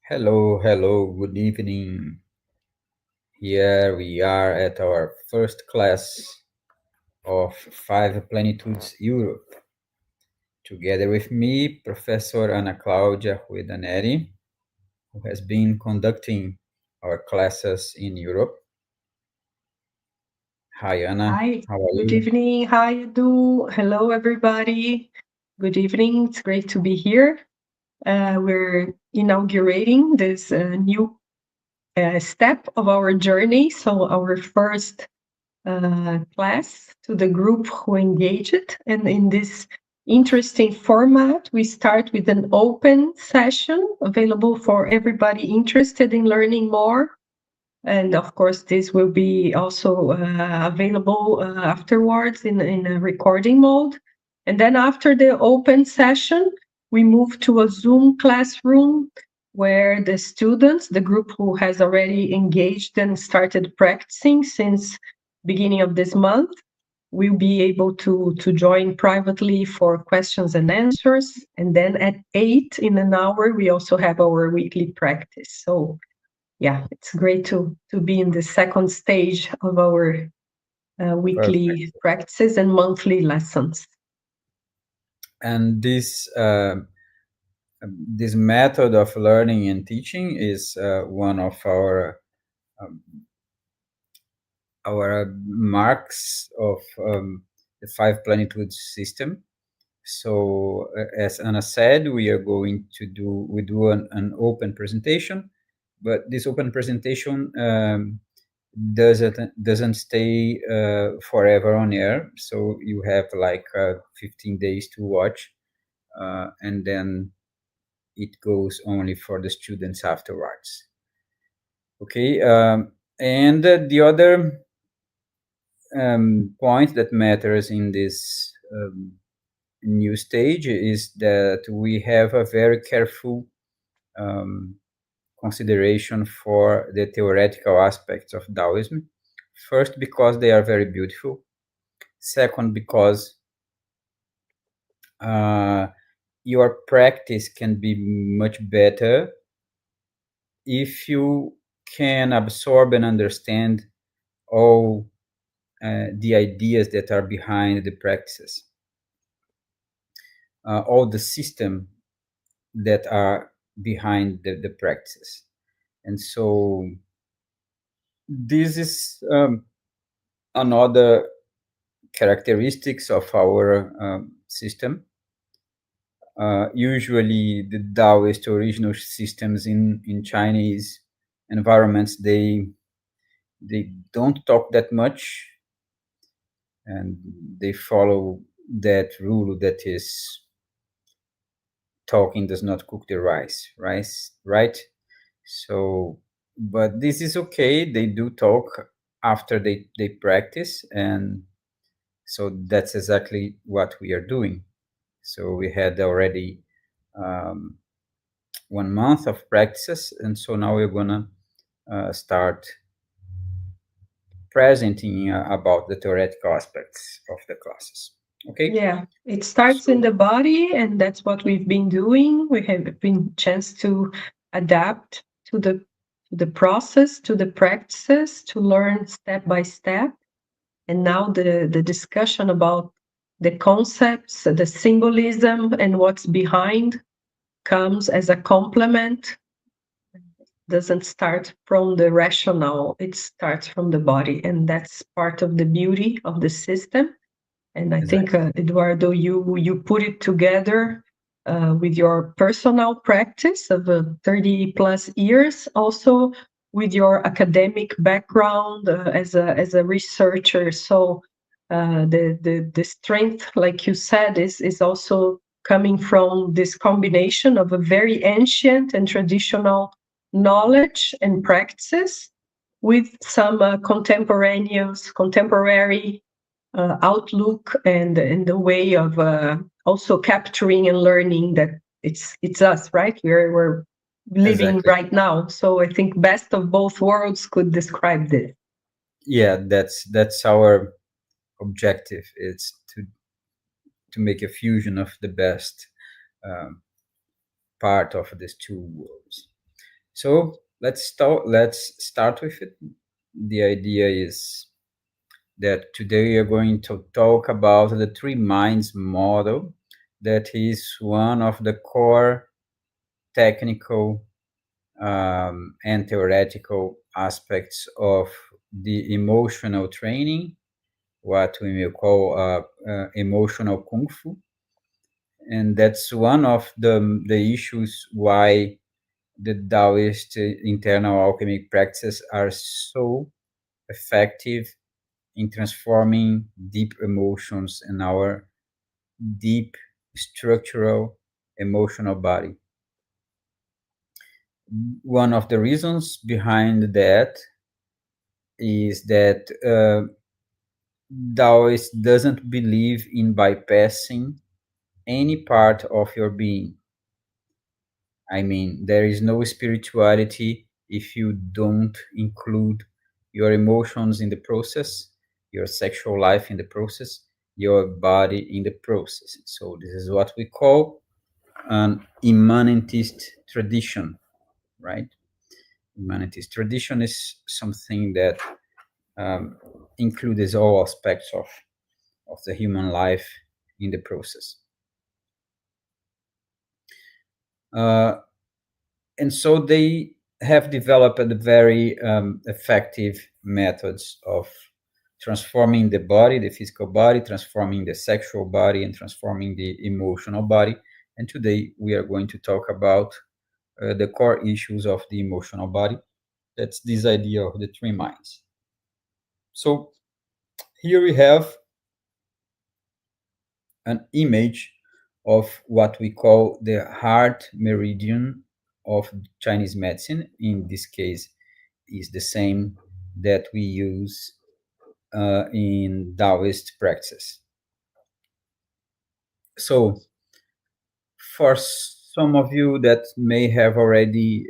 Hello, good evening. Here we are at our first class of Five Plenitudes Europe. Together with me, Professor Ana Claudia with Nery, who has been conducting our classes in Europe. Hi, Ana. Hi, How are good you? evening. Hi, Edu. Hello, everybody. Good evening. It's great to be here. We're inaugurating this new step of our journey. So, our first class to the group who engaged. And in this interesting format, we start with an open session available for everybody interested in learning more. And of course, this will be also available afterwards in a recording mode. And then after the open session, we move to a Zoom classroom where the students, the group who has already engaged and started practicing since beginning of this month, will be able to join privately for questions and answers. And then at 8 in an hour, we also have our weekly practice. So yeah, it's great to be in the second stage of our Perfect. weekly practices and monthly lessons. And this method of learning and teaching is one of um, our marks of the Five Plenitudes system. So, as Anna said, we do an open presentation, but this open presentation doesn't stay forever on air. So you have like 15 days to watch, and then it goes only for the students afterwards. Okay, and the other point that matters in this new stage is that we have a very careful um, consideration for the theoretical aspects of Taoism. First, because they are very beautiful. Second, because uh, your practice can be much better if you can absorb and understand all the ideas that are behind the practices, all the system that are behind the practices. And so this is another characteristics of our system. Usually, the Daoist original systems in Chinese environments they don't talk that much, and they follow that rule that is talking does not cook the rice, right? So, but this is okay. They do talk after they practice, and so that's exactly what we are doing. So we had already um, 1 month of practices, and so now we're gonna start presenting about the theoretical aspects of the classes. Okay, Yeah, it starts in so the body, and that's what we've been doing. We have been chance to adapt to the process, to the practices, to learn step by step. And now the discussion about the concepts, the symbolism, and what's behind comes as a complement, doesn't start from the rational, it starts from the body. And that's part of the beauty of the system. And I think, exactly. Eduardo, you put it together with your personal practice of 30 plus years, also with your academic background as a researcher. So the strength, like you said, is also coming from this combination of a very ancient and traditional knowledge and practices with some contemporary outlook and the way of also capturing and learning that it's us, right? We're living Exactly. right now. So I think best of both worlds could describe this. Yeah, that's our objective. It's to make a fusion of the best um, part of these two worlds. So let's start with it. The idea is that today we are going to talk about the three minds model, that is one of the core technical and theoretical aspects of the emotional training, what we may call emotional kung fu. And that's one of the issues why the Taoist internal alchemic practices are so effective in transforming deep emotions in our deep structural emotional body. One of the reasons behind that is that Taoist doesn't believe in bypassing any part of your being. I mean, there is no spirituality if you don't include your emotions in the process, your sexual life in the process, your body in the process. So, this is what we call an immanentist tradition, right? Immanentist tradition is something that includes all aspects of the human life in the process. Uh, and so they have developed very effective methods of transforming the body, the physical body, transforming the sexual body, and transforming the emotional body. And today we are going to talk about the core issues of the emotional body. That's this idea of the three minds. So here we have an image of what we call the heart meridian of Chinese medicine. In this case, is the same that we use in Taoist practice. So, for some of you that may have already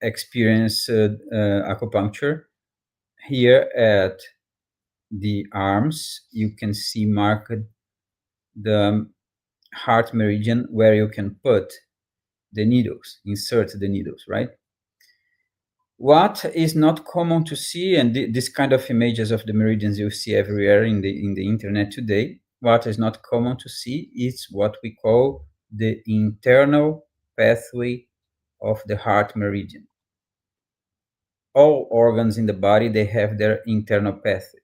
experienced acupuncture, here at the arms, you can see marked the heart meridian where you can put the needles, insert the needles, right? What is not common to see, and this kind of images of the meridians you see everywhere in the internet today, what is not common to see is what we call the internal pathway of the heart meridian. All organs in the body, they have their internal pathway.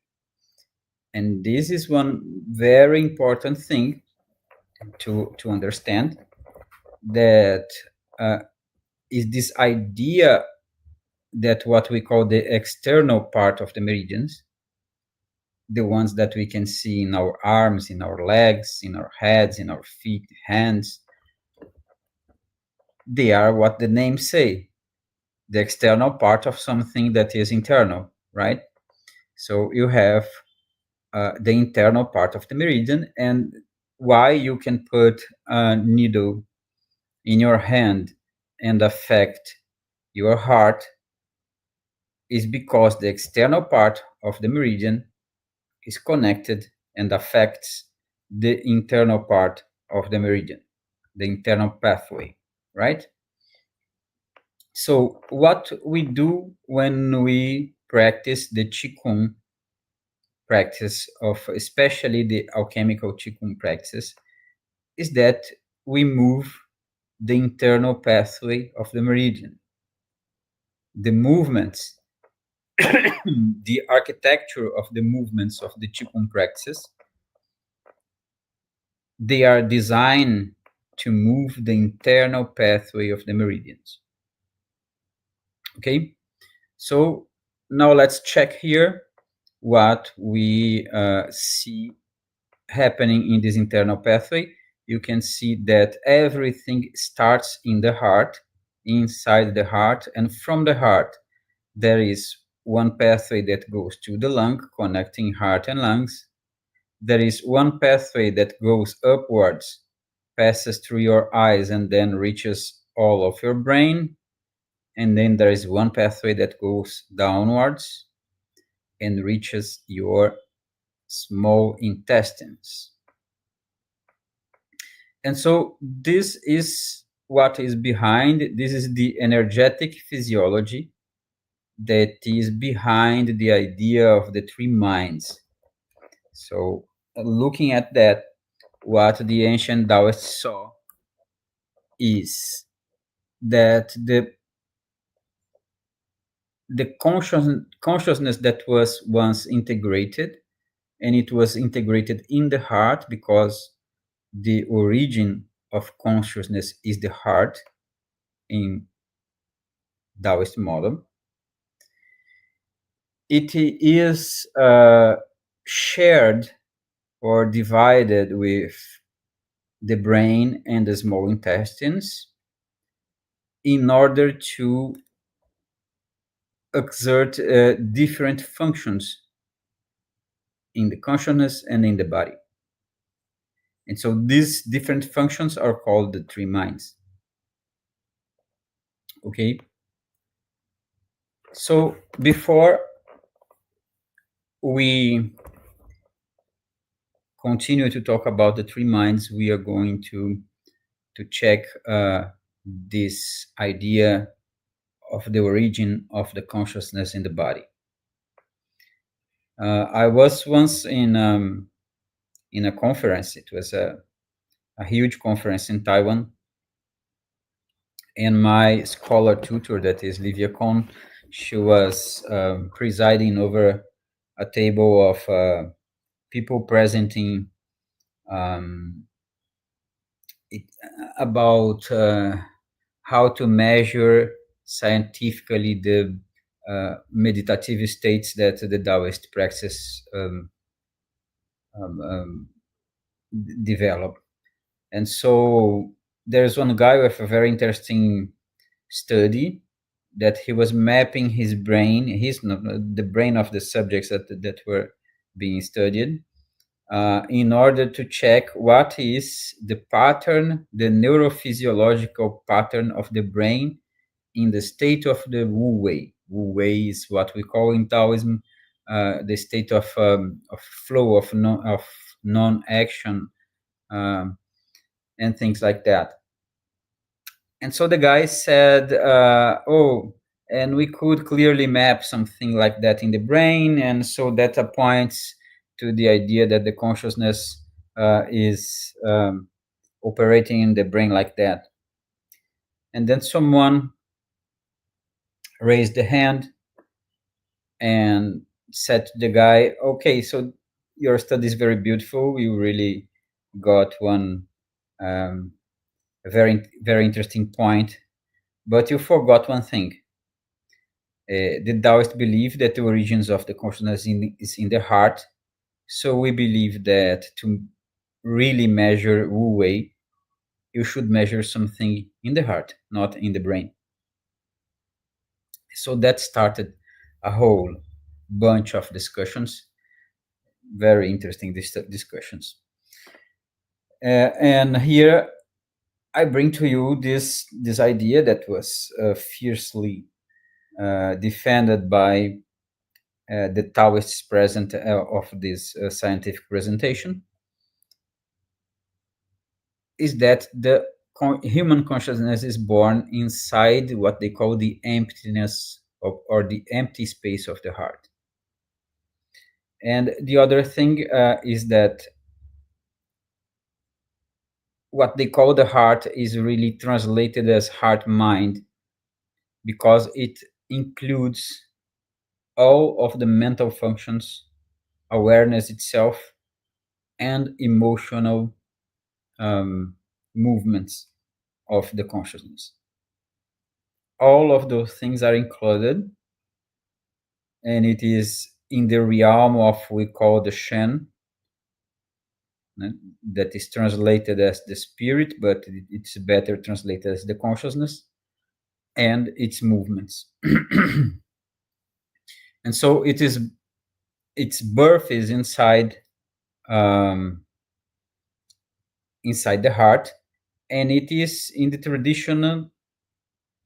And this is one very important thing to understand, that uh, is this idea that what we call the external part of the meridians, the ones that we can see in our arms, in our legs, in our heads, in our feet, hands, they are what the names say, the external part of something that is internal, right? So you have the internal part of the meridian, and why you can put a needle in your hand and affect your heart is because the external part of the meridian is connected and affects the internal part of the meridian, the internal pathway, right? So, what we do when we practice the Qigong practice, of especially the alchemical Qigong practice, is that we move the internal pathway of the meridian. The movements, the architecture of the movements of the Qigong practice, they are designed to move the internal pathway of the meridians. Okay, so now let's check here what we see happening in this internal pathway. You can see that everything starts in the heart, inside the heart, and from the heart there is one pathway that goes to the lung, connecting heart and lungs. There is one pathway that goes upwards, passes through your eyes, and then reaches all of your brain. And then there is one pathway that goes downwards and reaches your small intestines. And so this is what is behind. This is the energetic physiology that is behind the idea of the three minds. So, looking at that, what the ancient Taoists saw is that the consciousness that was once integrated, and it was integrated in the heart because the origin of consciousness is the heart in Taoist model. It is shared or divided with the brain and the small intestines in order to exert different functions in the consciousness and in the body. And so these different functions are called the three minds. Okay. So before we continue to talk about the three minds, we are going to check this idea of the origin of the consciousness in the body. I was once in a conference. It was a huge conference in Taiwan, and my scholar tutor, that is Livia Kohn, she was presiding over a table of people presenting it, about how to measure scientifically the meditative states that the Taoist practice um, um, develop. And so there's one guy with a very interesting study that he was mapping his brain, the brain of the subjects that were being studied, in order to check what is the pattern, the neurophysiological pattern of the brain in the state of the Wu Wei. Wu Wei is what we call in Taoism the state of flow, of non-action, um, and things like that. And so the guy said, "Oh, and we could clearly map something like that in the brain, and so that points to the idea that the consciousness is operating in the brain like that." And then someone raised the hand and said to the guy, "Okay, so your study is very beautiful. You really got one a very interesting point, but you forgot one thing. The Taoists believe that the origins of the consciousness is in the heart. So we believe that to really measure Wu Wei, you should measure something in the heart, not in the brain." So that started a whole bunch of discussions, very interesting discussions. And here I bring to you this idea that was fiercely defended by the Taoists present of this scientific presentation, is that the human consciousness is born inside what they call the emptiness of, or the empty space of the heart. And the other thing is that what they call the heart is really translated as heart mind, because it includes all of the mental functions, awareness itself, and emotional movements of the consciousness. All of those things are included, and it is in the realm of we call the Shen, that is translated as the spirit, but it's better translated as the consciousness and its movements. And so its birth is inside the heart, and it is in the traditional,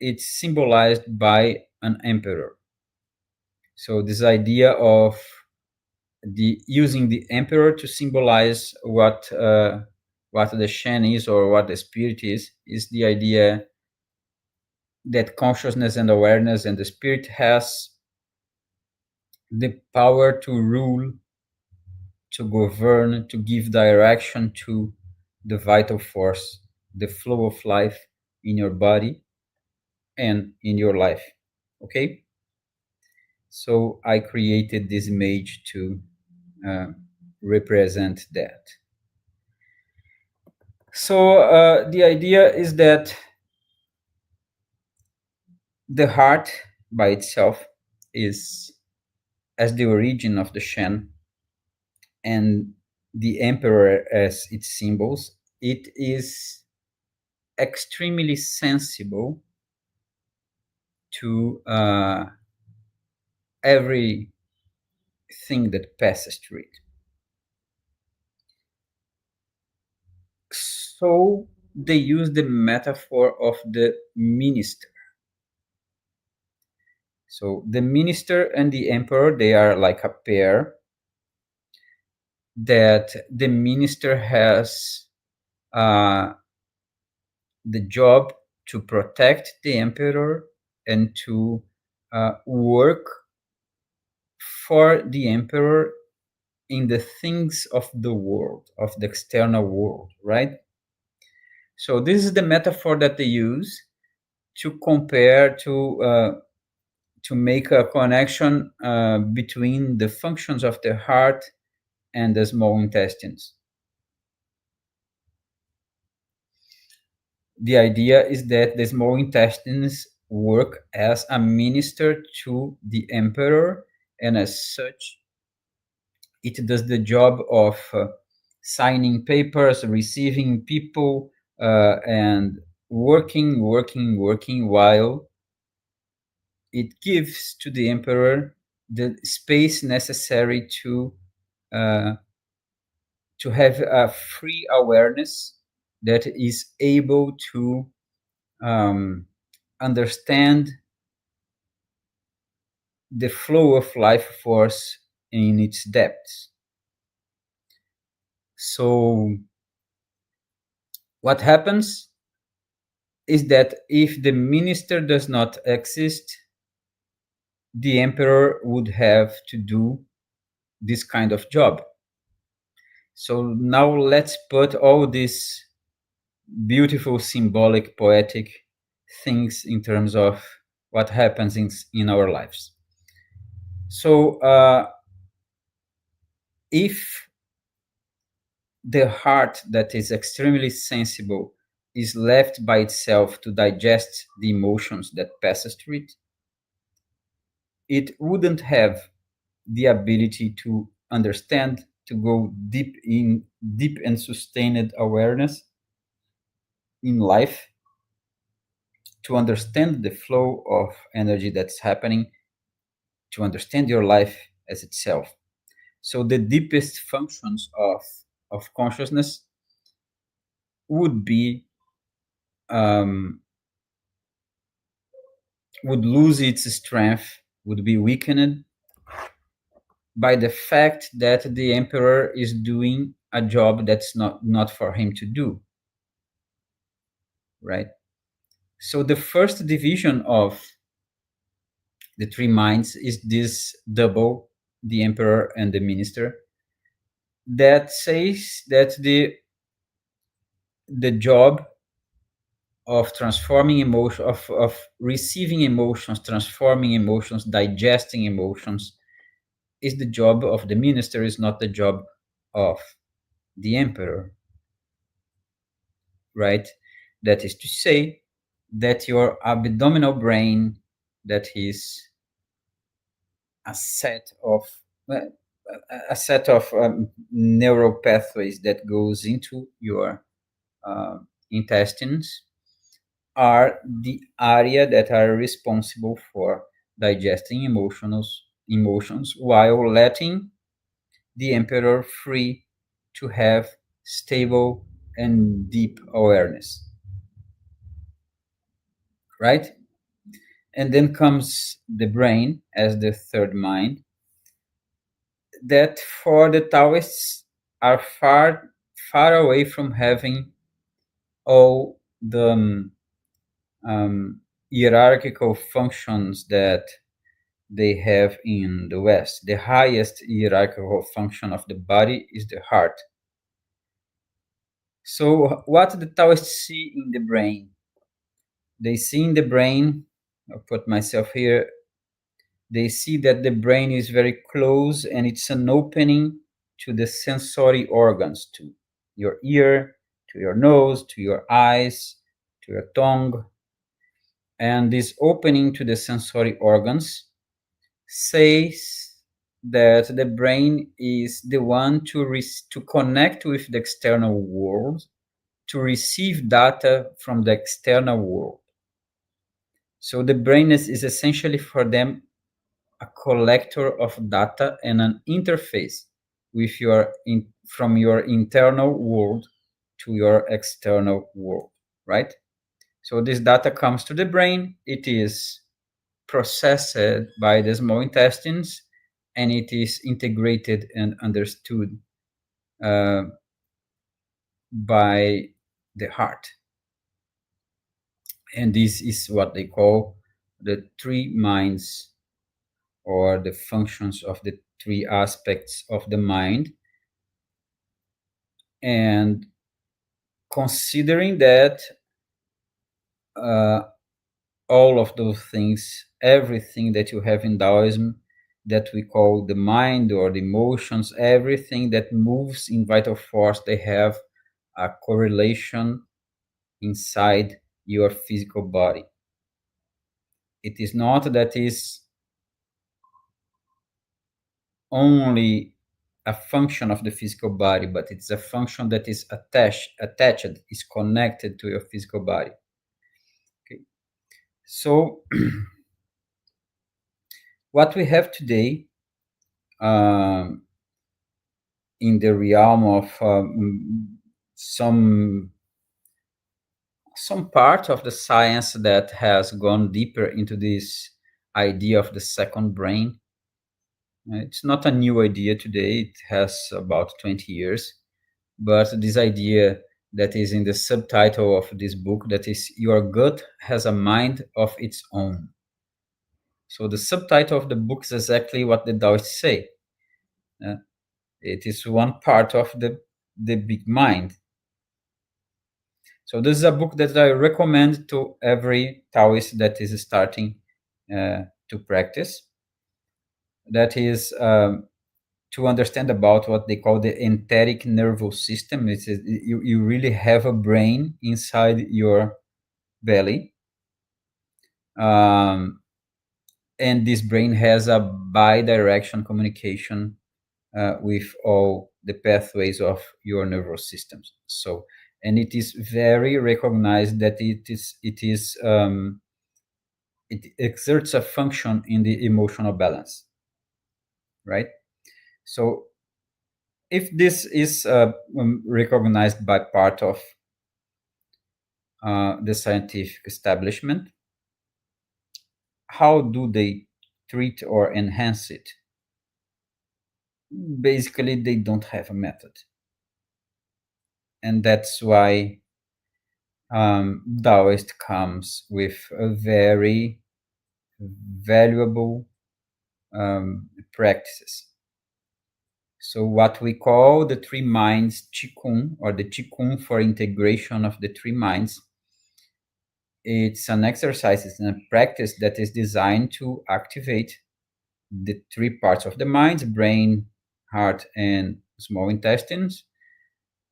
it's symbolized by an emperor. So this idea of using the emperor to symbolize what what the Shen is or what the spirit is the idea that consciousness and awareness and the spirit has the power to rule, to govern, to give direction to the vital force, the flow of life in your body and in your life. Okay? So I created this image to uh, represent that. So the idea is that the heart by itself is as the origin of the Shen and the emperor as its symbols. It is extremely sensible to everything that passes through it. So they use the metaphor of the minister. So the minister and the emperor, they are like a pair that the minister has uh, the job to protect the emperor and to work for the emperor in the things of the world, of the external world, right? So this is the metaphor that they use to compare to make a connection between the functions of the heart and the small intestines. The idea is that the small intestines work as a minister to the emperor, and as such, it does the job of signing papers, receiving people, and working, while it gives to the emperor the space necessary uh, to have a free awareness that is able to um, understand the flow of life force in its depths. So what happens is that if the minister does not exist, the emperor would have to do this kind of job. So now let's put all these beautiful, symbolic, poetic things in terms of what happens in our lives. So if the heart that is extremely sensible is left by itself to digest the emotions that passes through it, it wouldn't have the ability to understand, to go deep and sustained awareness in life, to understand the flow of energy that's happening, to understand your life as itself. So the deepest functions of consciousness would be um, would lose its strength, would be weakened by the fact that the emperor is doing a job that's not for him to do, right? So the first division of the three minds is this double, the emperor and the minister, that says that the job of transforming emotion, of receiving emotions, transforming emotions, digesting emotions, is the job of the minister, is not the job of the emperor, right? That is to say that your abdominal brain, that is a set of well, a set of neural pathways that goes into your intestines, are the area that are responsible for digesting emotions while letting the emperor free to have stable and deep awareness, right? And then comes the brain as the third mind, that for the Taoists are far far away from having all the hierarchical functions that they have in the West. The highest hierarchical function of the body is the heart. So, what the Taoists see in the brain? They see in the brain, I'll put myself here, they see that the brain is very close and it's an opening to the sensory organs, to your ear, to your nose, to your eyes, to your tongue. And this opening to the sensory organs says that the brain is the one to connect with the external world, to receive data from the external world. So the brain is essentially for them a collector of data and an interface with from your internal world to your external world, right? So this data comes to the brain, it is processed by the small intestines, and it is integrated and understood uh, by the heart. And this is what they call the three minds, or the functions of the three aspects of the mind. And considering that uh, all of those things, everything that you have in Taoism that we call the mind or the emotions, everything that moves in vital force, they have a correlation inside your physical body. It is not that is only a function of the physical body, but it's a function that is attached, is connected to your physical body. Okay. So what we have today um, in the realm of some part of the science that has gone deeper into this idea of the second brain. It's not a new idea today. It has about 20 years. But this idea that is in the subtitle of this book, that is, your gut has a mind of its own. So the subtitle of the book is exactly what the Taoists say. It is one part of the big mind. So this is a book that I recommend to every Taoist that is starting to practice. That is to understand about what they call the enteric nervous system. It's you really have a brain inside your belly, and this brain has a bi-direction communication with all the pathways of your nervous systems. So, and it is very recognized that it exerts a function in the emotional balance, right? So if this is recognized by part of the scientific establishment, how do they treat or enhance it? Basically, they don't have a method. And that's why Daoist comes with a very valuable practices. So what we call the three minds Qigong, or the Qigong for integration of the three minds, it's an exercise, it's a practice that is designed to activate the three parts of the mind: brain, heart, and small intestines,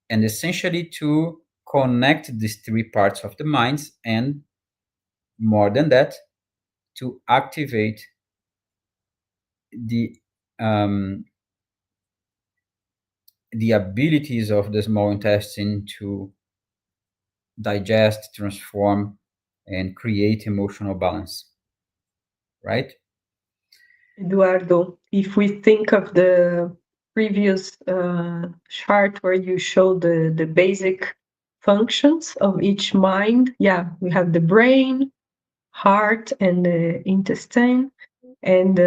and essentially to connect these three parts of the minds, and more than that, to activate the the abilities of the small intestine to digest, transform, and create emotional balance, right? Eduardo, if we think of the previous chart where you showed the basic functions of each mind, yeah, we have the brain, heart, and the intestine, and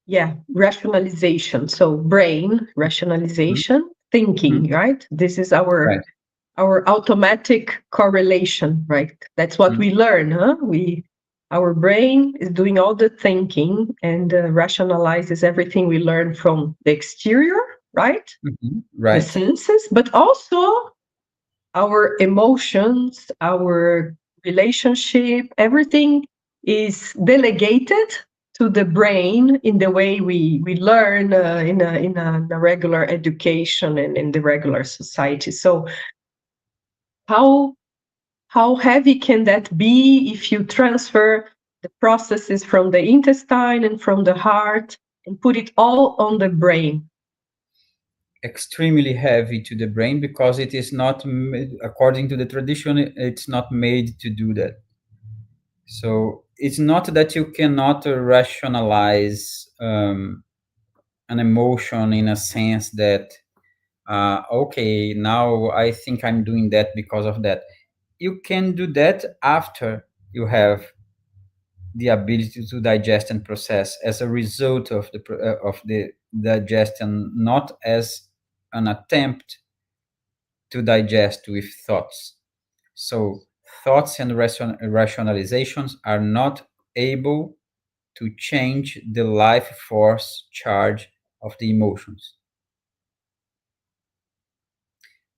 yeah, rationalization. So brain, Mhm. rationalization, thinking, right? This is Right. our automatic correlation, right? That's what we learn, huh? Our brain is doing all the thinking and rationalizes everything we learn from the exterior, right? The Right. senses, but also our emotions, our relationship, everything is delegated to the brain in the way we learn in a regular education and in the regular society. So how how heavy can that be if you transfer the processes from the intestine and from the heart and put it all on the brain? Extremely heavy to the brain because it is not, according to the tradition, it's not made to do that. So it's not that you cannot rationalize an emotion in a sense that, okay, now I think I'm doing that because of that. You can do that after you have the ability to digest and process as a result of the digestion, not as an attempt to digest with thoughts. So thoughts and rationalizations are not able to change the life force charge of the emotions.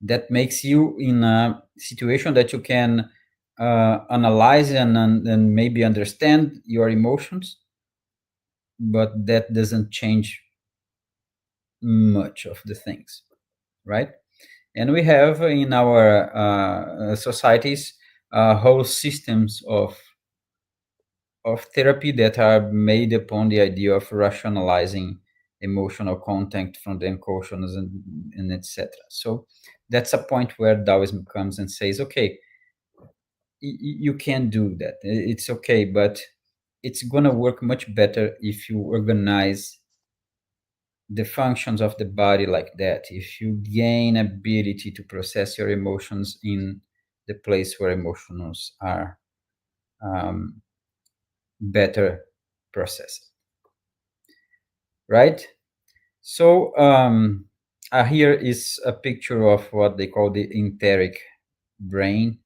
That makes you in a situation that you can analyze and maybe understand your emotions, but that doesn't change much of the things, right? And we have in our societies whole systems of therapy that are made upon the idea of rationalizing emotional content from the unconscious and etc. So that's a point where Taoism comes and says, okay, you can do that. It's okay, but it's gonna work much better if you organize the functions of the body like that. If you gain ability to process your emotions in the place where emotions are um, better processed, right? So here is a picture of what they call the enteric brain,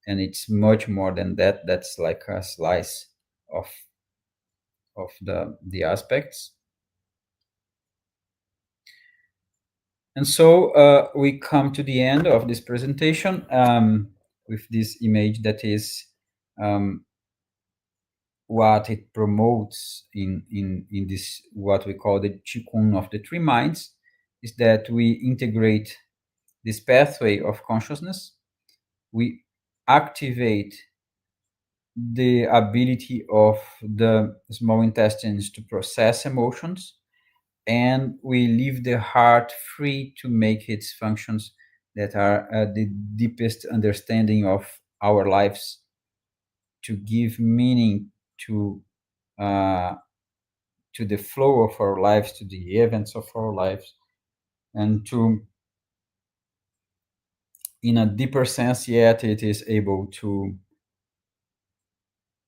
and it's much more than that. That's like a slice of the aspects. And so we come to the end of this presentation with this image that is um, what it promotes in this, what we call the Qigong of the three minds, is that we integrate this pathway of consciousness. We activate the ability of the small intestines to process emotions, and we leave the heart free to make its functions that are the deepest understanding of our lives, to give meaning uh, to the flow of our lives, to the events of our lives, and to, in a deeper sense, yet it is able to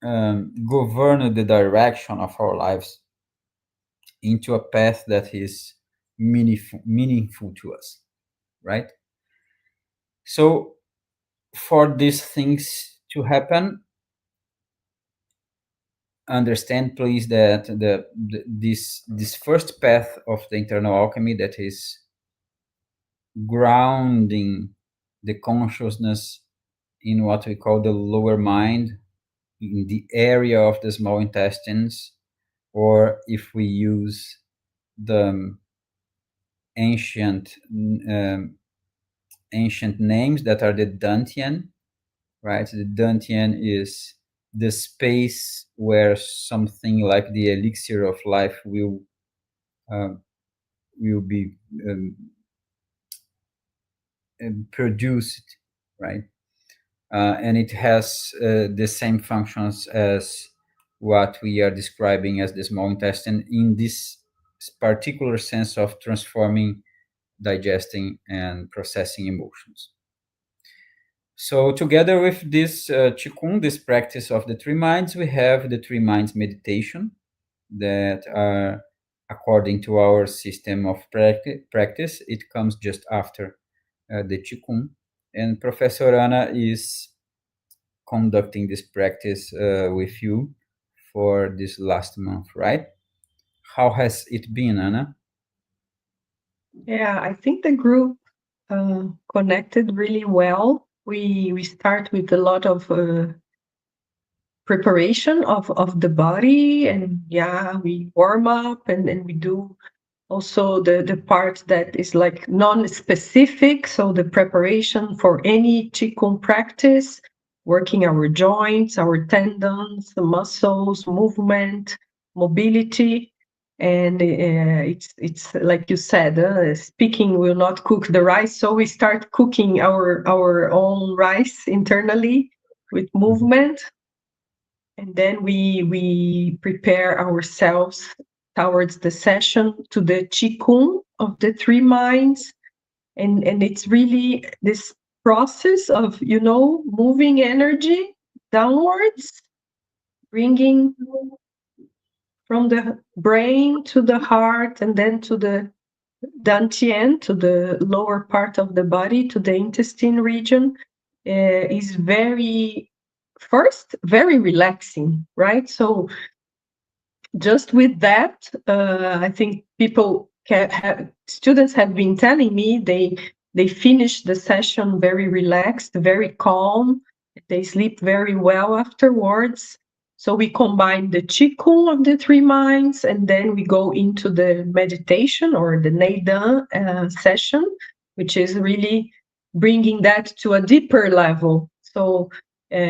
govern the direction of our lives into a path that is meaningful to us, right? So for these things to happen, understand please that this first path of the internal alchemy, that is grounding the consciousness in what we call the lower mind, in the area of the small intestines, or if we use the ancient um, ancient names that are the Dantian, right? The Dantian is the space where something like the elixir of life uh, will be um, produced, right? And it has the same functions as what we are describing as the small intestine, in this particular sense of transforming, digesting, and processing emotions. So together with this Qigong, this practice of the three minds, we have the three minds meditation that are according to our system of practice, it comes just after the Qigong. And Professor Anna is conducting this practice with you for this last month, right? How has it been, Anna? Yeah, I think the group connected really well. We start with a lot of preparation of the body, and yeah, we warm up, and we do also the part that is like non-specific, so the preparation for any qigong practice, working our joints, our tendons, the muscles, movement, mobility. And it's like you said, speaking will not cook the rice, so we start cooking our own rice internally with Mhm. movement, and then we prepare ourselves towards the session to the qigong of the three minds, and it's really this process of moving energy downwards, bringing from the brain to the heart, and then to the dantian, to the lower part of the body, to the intestine region, is very first very relaxing, right? So just with that, I think students have been telling me they finish the session very relaxed, very calm. They sleep very well afterwards. So we combine the qigong of the three minds, and then we go into the meditation or the neidan session, which is really bringing that to a deeper level. So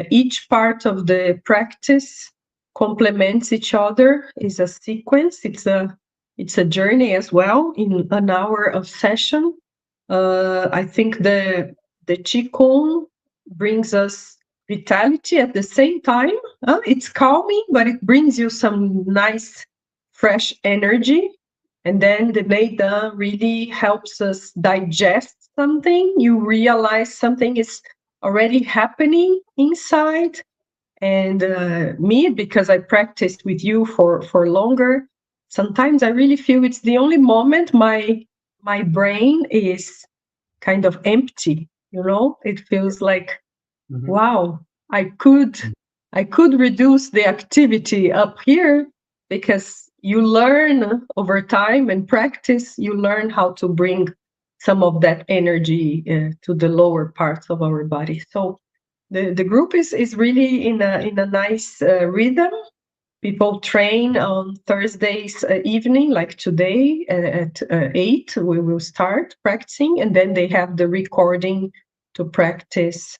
each part of the practice complements each other, is a sequence, it's a journey as well in an hour of session. I think the qigong brings us vitality at the same time. It's calming, but it brings you some nice fresh energy. And then the neidan really helps us digest something. You realize something is already happening inside. And me, because I practiced with you for longer, sometimes I really feel it's the only moment my brain is kind of empty. It feels like, Mhm. wow, I could reduce the activity up here, because you learn over time and practice, you learn how to bring some of that energy to the lower parts of our body. So the group is really in a nice rhythm. People train on Thursdays evening, like today at 8. We will start practicing, and then they have the recording to practice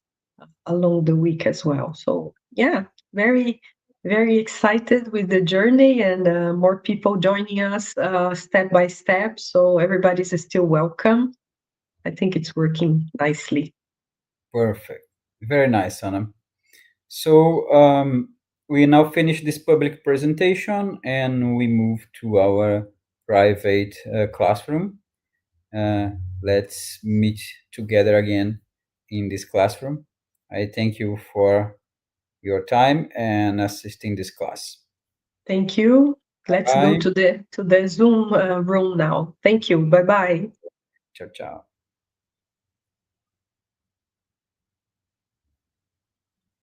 along the week as well. So yeah, very very excited with the journey, and more people joining us step by step. So everybody's still welcome. I think it's working nicely. Perfect. Very nice, Anna. So we now finish this public presentation and we move to our private classroom. Uh, let's meet together again in this classroom. I thank you for your time and assisting this class. Thank you. Bye Let's go bye. to the Zoom room now. Thank you. Bye bye. Ciao, ciao.